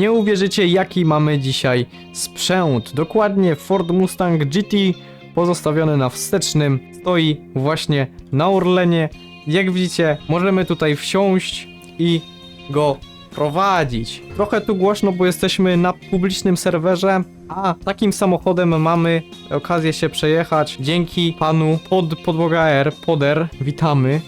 Nie uwierzycie, jaki mamy dzisiaj sprzęt. Dokładnie Ford Mustang GT pozostawiony na wstecznym stoi właśnie na Orlenie. Jak widzicie, możemy tutaj wsiąść i go prowadzić. Trochę tu głośno, bo jesteśmy na publicznym serwerze, a takim samochodem mamy okazję się przejechać dzięki panu Podłoga R. Poder, witamy.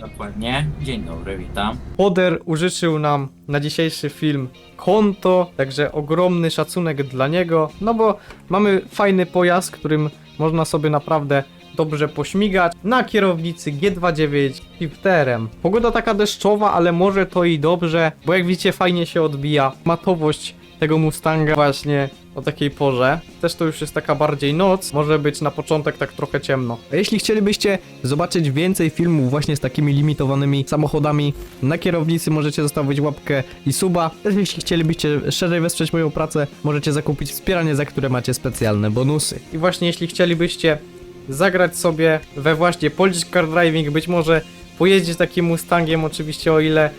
Dokładnie. Dzień dobry, witam. Poder użyczył nam na dzisiejszy film konto, także ogromny szacunek dla niego, no bo mamy fajny pojazd, którym można sobie naprawdę dobrze pośmigać na kierownicy G29 Shifterem. Pogoda taka deszczowa, ale może to i dobrze, bo jak widzicie fajnie się odbija matowość tego Mustanga właśnie o takiej porze. Też to już jest taka bardziej noc, może być na początek tak trochę ciemno. A jeśli chcielibyście zobaczyć więcej filmów właśnie z takimi limitowanymi samochodami na kierownicy, możecie zostawić łapkę i suba. Też jeśli chcielibyście szerzej wesprzeć moją pracę, możecie zakupić wspieranie, za które macie specjalne bonusy. I właśnie jeśli chcielibyście zagrać sobie we właśnie Polish Car Driving, być może pojeździć takim Mustangiem, oczywiście o ile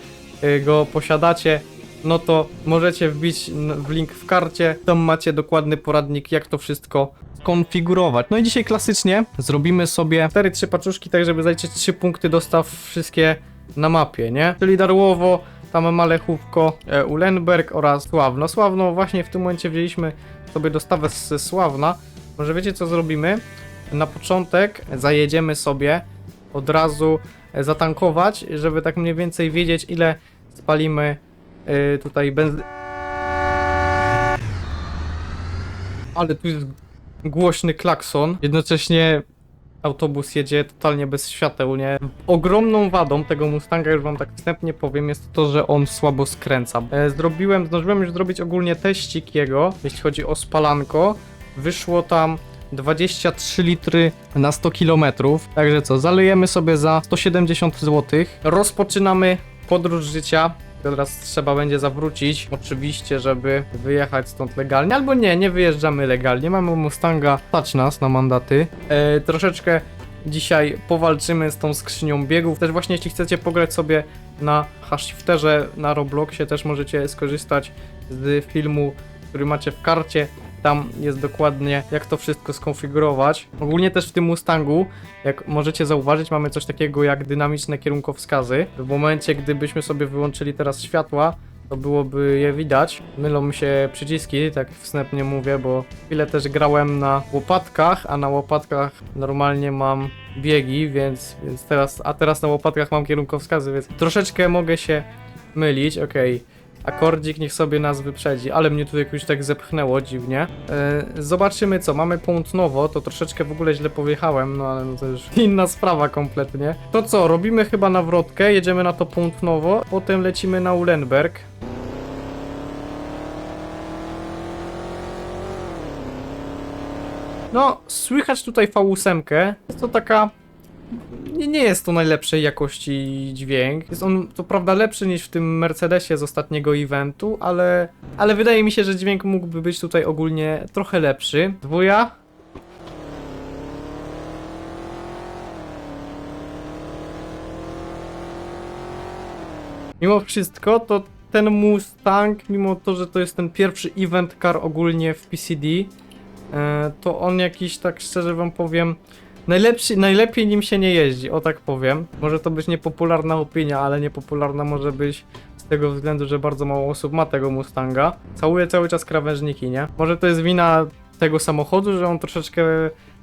go posiadacie, no to możecie wbić w link w karcie, tam macie dokładny poradnik, jak to wszystko skonfigurować. No i dzisiaj klasycznie zrobimy sobie 4-3 paczuszki, tak żeby zaliczyć 3 punkty dostaw wszystkie na mapie, nie? Czyli Darłowo, tam Malechówko, Ulenberg oraz Sławno. Sławno właśnie w tym momencie wzięliśmy sobie dostawę z Sławna. Może wiecie co zrobimy? Na początek zajedziemy sobie od razu zatankować, żeby tak mniej więcej wiedzieć, ile spalimy tutaj benzyny. Ale tu jest głośny klakson. Jednocześnie autobus jedzie totalnie bez świateł, nie? Ogromną wadą tego Mustanga, już wam tak wstępnie powiem, jest to, że on słabo skręca. Zdążyłem już zrobić ogólnie teścik jego, jeśli chodzi o spalanko. Wyszło tam 23 litry na 100 km. Także co, zalejemy sobie za 170 zł. Rozpoczynamy podróż życia. Teraz trzeba będzie zawrócić, oczywiście, żeby wyjechać stąd legalnie. Albo nie wyjeżdżamy legalnie. Mamy Mustanga, stać nas na mandaty. Troszeczkę dzisiaj powalczymy z tą skrzynią biegów. Też właśnie jeśli chcecie pograć sobie na Shifterze na Robloxie, też możecie skorzystać z filmu, który macie w karcie. Tam jest dokładnie jak to wszystko skonfigurować. Ogólnie też w tym Mustangu, jak możecie zauważyć, mamy coś takiego jak dynamiczne kierunkowskazy. W momencie, gdybyśmy sobie wyłączyli teraz światła, to byłoby je widać. Mylą mi się przyciski, tak wstępnie mówię, bo chwilę też grałem na łopatkach, a na łopatkach normalnie mam biegi, więc teraz na łopatkach mam kierunkowskazy, więc troszeczkę mogę się mylić, okej. Akordzik niech sobie nas wyprzedzi, ale mnie tu jakoś tak zepchnęło dziwnie. Zobaczymy co, mamy Pątnowo, to troszeczkę w ogóle źle pojechałem, no ale no to już inna sprawa kompletnie. To co, robimy chyba nawrotkę, jedziemy na to Pątnowo, potem lecimy na Ulenberg. No, słychać tutaj V8, jest to taka... Nie jest to najlepszej jakości dźwięk. Jest on co prawda lepszy niż w tym Mercedesie z ostatniego eventu, ale wydaje mi się, że dźwięk mógłby być tutaj ogólnie trochę lepszy. Dwuja. Mimo wszystko to ten Mustang, mimo to, że to jest ten pierwszy event car ogólnie w PCD, to on jakiś, tak szczerze wam powiem, najlepiej nim się nie jeździ, o tak powiem. Może to być niepopularna opinia, ale niepopularna może być z tego względu, że bardzo mało osób ma tego Mustanga. Całuje cały czas krawężniki, nie? Może to jest wina tego samochodu, że on troszeczkę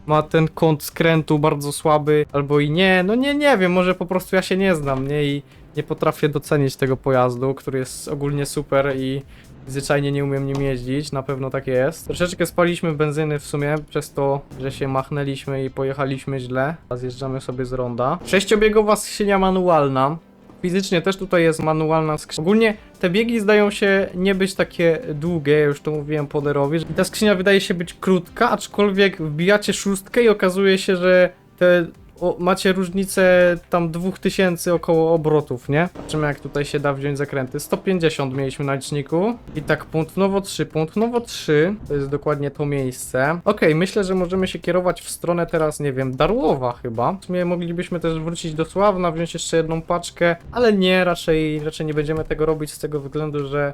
ma ten kąt skrętu bardzo słaby, albo i nie. No nie wiem, może po prostu ja się nie znam, nie? I nie potrafię docenić tego pojazdu, który jest ogólnie super i zwyczajnie nie umiem nim jeździć, na pewno tak jest. Troszeczkę spaliśmy benzyny w sumie, przez to, że się machnęliśmy i pojechaliśmy źle. Zjeżdżamy sobie z ronda. 6-biegowa skrzynia manualna. Fizycznie też tutaj jest manualna skrzynia. Ogólnie te biegi zdają się nie być takie długie, ja już to mówiłem Poderowi. I ta skrzynia wydaje się być krótka, aczkolwiek wbijacie szóstkę i okazuje się, że te macie różnicę tam 2000 około obrotów, nie? Zobaczymy jak tutaj się da wziąć zakręty. 150 mieliśmy na liczniku. I tak punkt Nowo 3. Punkt Nowo 3 to jest dokładnie to miejsce. Okej, myślę, że możemy się kierować w stronę teraz, nie wiem, Darłowa chyba. W sumie moglibyśmy też wrócić do Sławna, wziąć jeszcze jedną paczkę, ale nie, raczej nie będziemy tego robić z tego względu, że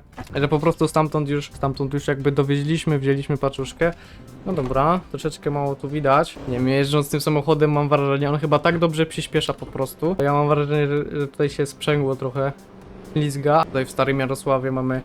po prostu stamtąd już jakby dowieźliśmy, wzięliśmy paczuszkę. No dobra, troszeczkę mało tu widać. Nie wiem, jeżdżąc tym samochodem mam wrażenie, on chyba tak dobrze przyspiesza po prostu. Ja mam wrażenie, że tutaj się sprzęgło trochę lizga. Tutaj w Starym Jarosławie mamy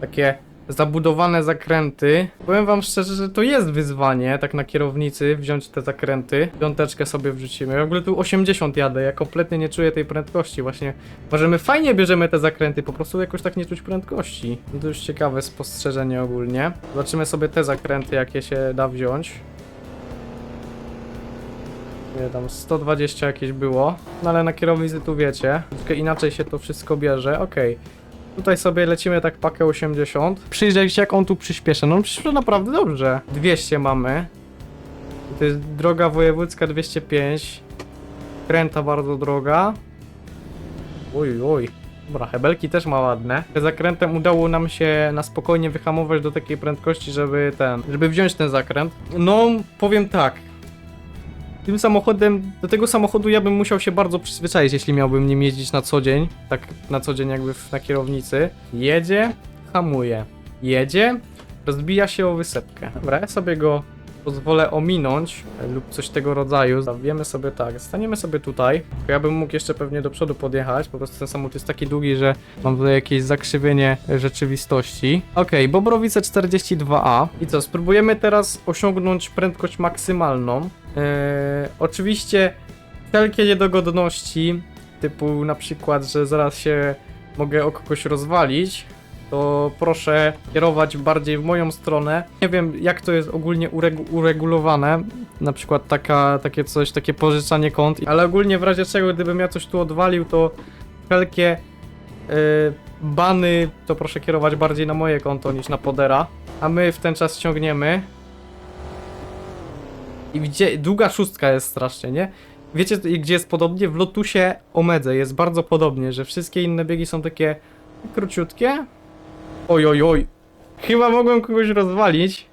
takie zabudowane zakręty. Powiem wam szczerze, że to jest wyzwanie, tak na kierownicy, wziąć te zakręty. Piąteczkę sobie wrzucimy. Ja w ogóle tu 80 jadę, ja kompletnie nie czuję tej prędkości. Właśnie, może my fajnie bierzemy te zakręty, po prostu jakoś tak nie czuć prędkości. I to już ciekawe spostrzeżenie ogólnie. Zobaczymy sobie te zakręty, jakie się da wziąć. Nie, tam 120 jakieś było. No ale na kierownicy tu wiecie, troszkę inaczej się to wszystko bierze. Okej. Tutaj sobie lecimy tak pakę 80. Przyjrzeć jak on tu przyspiesza. No on przyspiesza naprawdę dobrze. 200 mamy. To jest droga wojewódzka 205. Kręta bardzo droga. Oj. Dobra, hebelki też ma ładne. Zakrętem udało nam się na spokojnie wyhamować do takiej prędkości, żeby wziąć ten zakręt. No, powiem tak. Tym samochodem, do tego samochodu ja bym musiał się bardzo przyzwyczaić, jeśli miałbym nim jeździć na co dzień. Tak na co dzień jakby na kierownicy. Jedzie, hamuje. Jedzie, rozbija się o wysepkę. Dobra, ja sobie go pozwolę ominąć lub coś tego rodzaju. Wiemy sobie tak, staniemy sobie tutaj. Ja bym mógł jeszcze pewnie do przodu podjechać, po prostu ten samochód jest taki długi, że mam tutaj jakieś zakrzywienie rzeczywistości. Okej, Bobrowice 42A. I co, spróbujemy teraz osiągnąć prędkość maksymalną. Oczywiście wszelkie niedogodności, typu na przykład, że zaraz się mogę o kogoś rozwalić, to proszę kierować bardziej w moją stronę. Nie wiem jak to jest ogólnie uregulowane, na przykład takie pożyczanie kont, ale ogólnie w razie czego gdybym ja coś tu odwalił, to wszelkie bany to proszę kierować bardziej na moje konto niż na podera, a my w ten czas ciągniemy. I gdzie długa szóstka jest strasznie, nie? Wiecie gdzie jest podobnie? W Lotusie Omedze jest bardzo podobnie, że wszystkie inne biegi są takie króciutkie. Oj. Chyba mogłem kogoś rozwalić.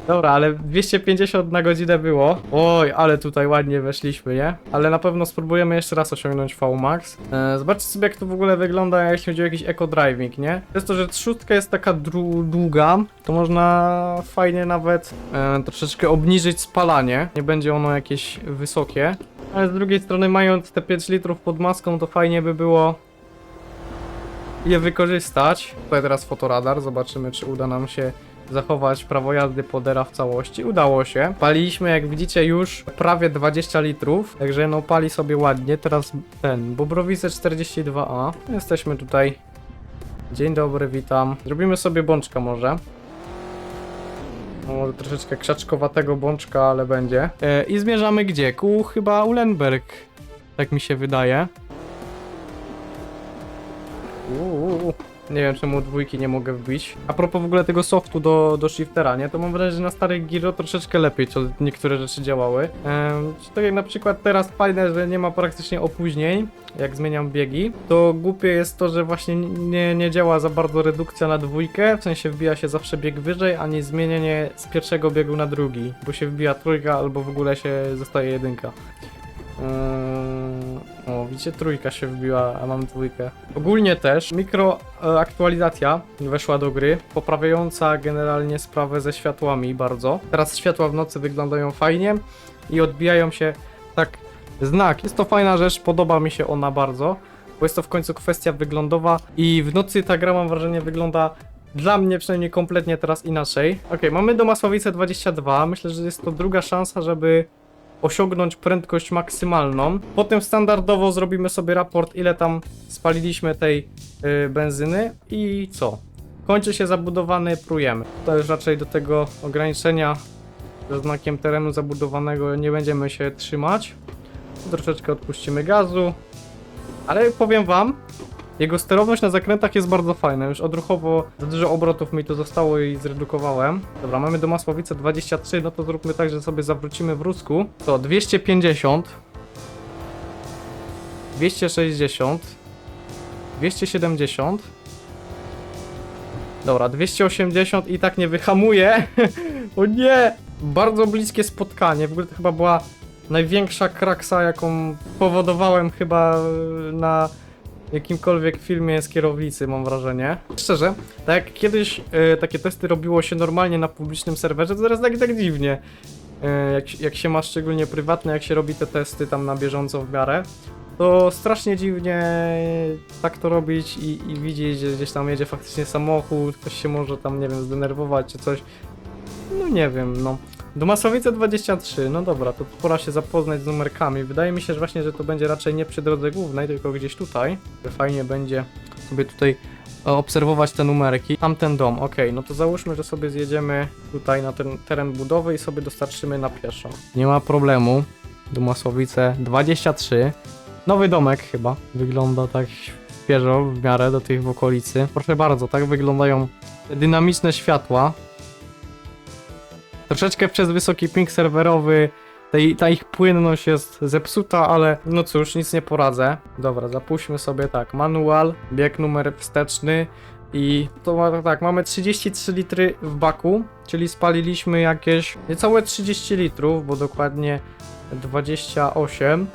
Dobra, ale 250 na godzinę było. Oj, ale tutaj ładnie weszliśmy, nie? Ale na pewno spróbujemy jeszcze raz osiągnąć VMAX. Zobaczcie sobie jak to w ogóle wygląda, jeśli chodzi o jakiś eco-driving, nie? Przez to, że szóstka jest taka długa, to można fajnie nawet troszeczkę obniżyć spalanie. Nie będzie ono jakieś wysokie. Ale z drugiej strony mając te 5 litrów pod maską, to fajnie by było je wykorzystać. Tutaj teraz fotoradar, zobaczymy czy uda nam się zachować prawo jazdy podera w całości. Udało się. Paliliśmy jak widzicie już prawie 20 litrów, także no pali sobie ładnie. Teraz ten Bobrowice 42A. Jesteśmy tutaj. Dzień dobry, witam. Zrobimy sobie bączka może. Może troszeczkę krzaczkowatego bączka, ale będzie. I zmierzamy gdzie? Ku chyba Ulenberg. Tak mi się wydaje. Nie wiem czemu dwójki nie mogę wbić. A propos w ogóle tego softu do shiftera, nie? To mam wrażenie, że na starych Giro troszeczkę lepiej to niektóre rzeczy działały. Tak jak na przykład teraz fajne, że nie ma praktycznie opóźnień, jak zmieniam biegi. To głupie jest to, że właśnie nie działa za bardzo redukcja na dwójkę, w sensie wbija się zawsze bieg wyżej, ani zmienienie z pierwszego biegu na drugi, bo się wbija trójka albo w ogóle się zostaje jedynka. O, widzicie, trójka się wbiła, a mam dwójkę. Ogólnie też mikroaktualizacja weszła do gry, poprawiająca generalnie sprawę ze światłami bardzo. Teraz światła w nocy wyglądają fajnie i odbijają się tak znak. Jest to fajna rzecz, podoba mi się ona bardzo, bo jest to w końcu kwestia wyglądowa i w nocy ta gra mam wrażenie wygląda dla mnie przynajmniej kompletnie teraz inaczej. Okej, mamy do Masłowice 22, myślę, że jest to druga szansa, żeby osiągnąć prędkość maksymalną. Potem standardowo zrobimy sobie raport, ile tam spaliliśmy tej benzyny i co? Kończy się zabudowany, prujemy. To już raczej do tego ograniczenia ze znakiem terenu zabudowanego nie będziemy się trzymać. Troszeczkę odpuścimy gazu. Ale powiem wam, Jego sterowność na zakrętach jest bardzo fajna, już odruchowo za dużo obrotów mi to zostało i zredukowałem. Dobra, mamy do Masłowice 23, no to zróbmy tak, że sobie zawrócimy w rusku. To 250, 260, 270. Dobra, 280 i tak nie wyhamuje. O nie! Bardzo bliskie spotkanie. W ogóle to chyba była największa kraksa, jaką powodowałem chyba na jakimkolwiek filmie z kierownicy, mam wrażenie. Szczerze, tak jak kiedyś takie testy robiło się normalnie na publicznym serwerze, to teraz tak dziwnie. Jak się ma szczególnie prywatne, jak się robi te testy tam na bieżąco w miarę, to strasznie dziwnie tak to robić i widzieć, że gdzieś tam jedzie faktycznie samochód, ktoś się może tam, nie wiem, zdenerwować czy coś. No nie wiem, no. Do Masłowice 23, no dobra, to pora się zapoznać z numerkami. Wydaje mi się, że właśnie, że to będzie raczej nie przy drodze głównej, tylko gdzieś tutaj. Fajnie będzie sobie tutaj obserwować te numerki. Tamten dom, okej, no to załóżmy, że sobie zjedziemy tutaj na ten teren budowy i sobie dostarczymy na pieszo. Nie ma problemu. Do Masłowice 23. Nowy domek chyba. Wygląda tak świeżo w miarę do tych w okolicy. Proszę bardzo, tak wyglądają te dynamiczne światła. Troszeczkę przez wysoki ping serwerowy ta ich płynność jest zepsuta, ale no cóż, nic nie poradzę. Dobra, zapuśćmy sobie tak, manual, bieg numer wsteczny i to tak, mamy 33 litry w baku, czyli spaliliśmy jakieś niecałe 30 litrów, bo dokładnie 28.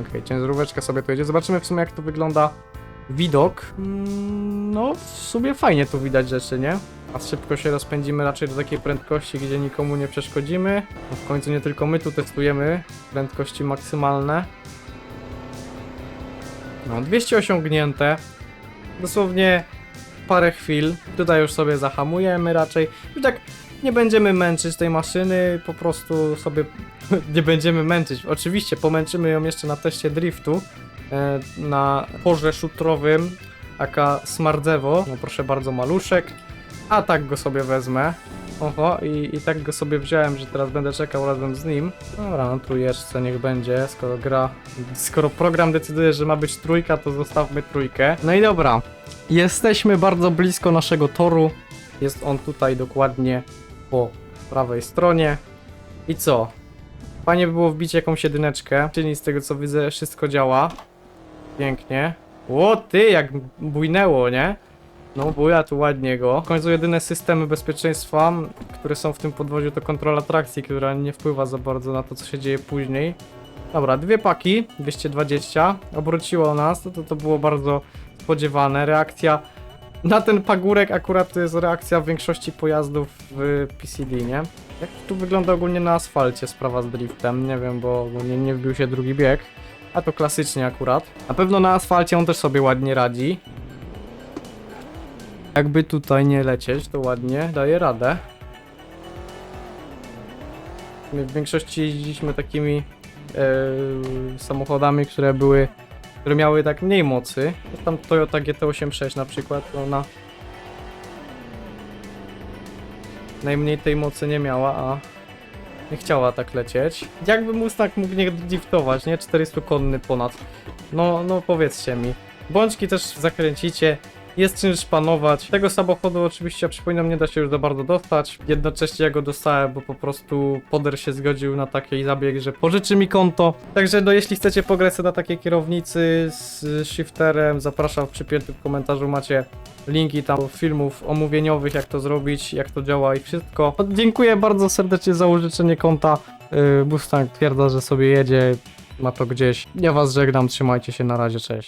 Okej, ciężaróweczka sobie tu jedzie. Zobaczymy w sumie, jak to wygląda widok. No, w sumie fajnie tu widać rzeczy, nie? A szybko się rozpędzimy raczej do takiej prędkości, gdzie nikomu nie przeszkodzimy. No w końcu nie tylko my tu testujemy prędkości maksymalne. No, 200 osiągnięte. Dosłownie parę chwil. Tutaj już sobie zahamujemy raczej. I tak nie będziemy męczyć tej maszyny, po prostu sobie nie będziemy męczyć. Oczywiście pomęczymy ją jeszcze na teście driftu. Na porze szutrowym, aka Smardzewo. No proszę bardzo, maluszek. A tak go sobie wezmę. Oho, i tak go sobie wziąłem, że teraz będę czekał razem z nim. Dobra, no trójeczce niech będzie, skoro program decyduje, że ma być trójka, to zostawmy trójkę. No i dobra, jesteśmy bardzo blisko naszego toru. Jest on tutaj dokładnie po prawej stronie. I co? Fajnie by było wbić jakąś jedyneczkę, czyli z tego co widzę wszystko działa. Pięknie. O ty, jak bujnęło, nie? No buja tu ładnie go. W końcu jedyne systemy bezpieczeństwa, które są w tym podwoziu, to kontrola trakcji, która nie wpływa za bardzo na to, co się dzieje później. Dobra, dwie paki, 220. Obróciło nas, to było bardzo spodziewane. Reakcja na ten pagórek akurat to jest reakcja większości pojazdów w PCD, nie? Jak tu wygląda ogólnie na asfalcie sprawa z driftem? Nie wiem, bo ogólnie nie wbił się drugi bieg. A to klasycznie akurat. Na pewno na asfalcie on też sobie ładnie radzi. Jakby tutaj nie lecieć, to ładnie daje radę. My w większości jeździliśmy takimi samochodami, które miały tak mniej mocy. Tam Toyota GT86 na przykład, to ona najmniej tej mocy nie miała, a nie chciała tak lecieć. Jakby Mustang mógł nie driftować, nie? 400-konny ponad. No powiedzcie mi. Bączki też zakręcicie. Jest czym szpanować. Tego samochodu oczywiście, przypominam, nie da się już za bardzo dostać. Jednocześnie ja go dostałem, bo po prostu poder się zgodził na taki zabieg, że pożyczy mi konto. Także no jeśli chcecie pograć sobie na takiej kierownicy z shifterem, zapraszam, w przypiętym komentarzu macie linki tam do filmów omówieniowych, jak to zrobić, jak to działa i wszystko. Dziękuję bardzo serdecznie za użyczenie konta. Mustang twierdza, że sobie jedzie, ma to gdzieś. Ja was żegnam, trzymajcie się, na razie, cześć.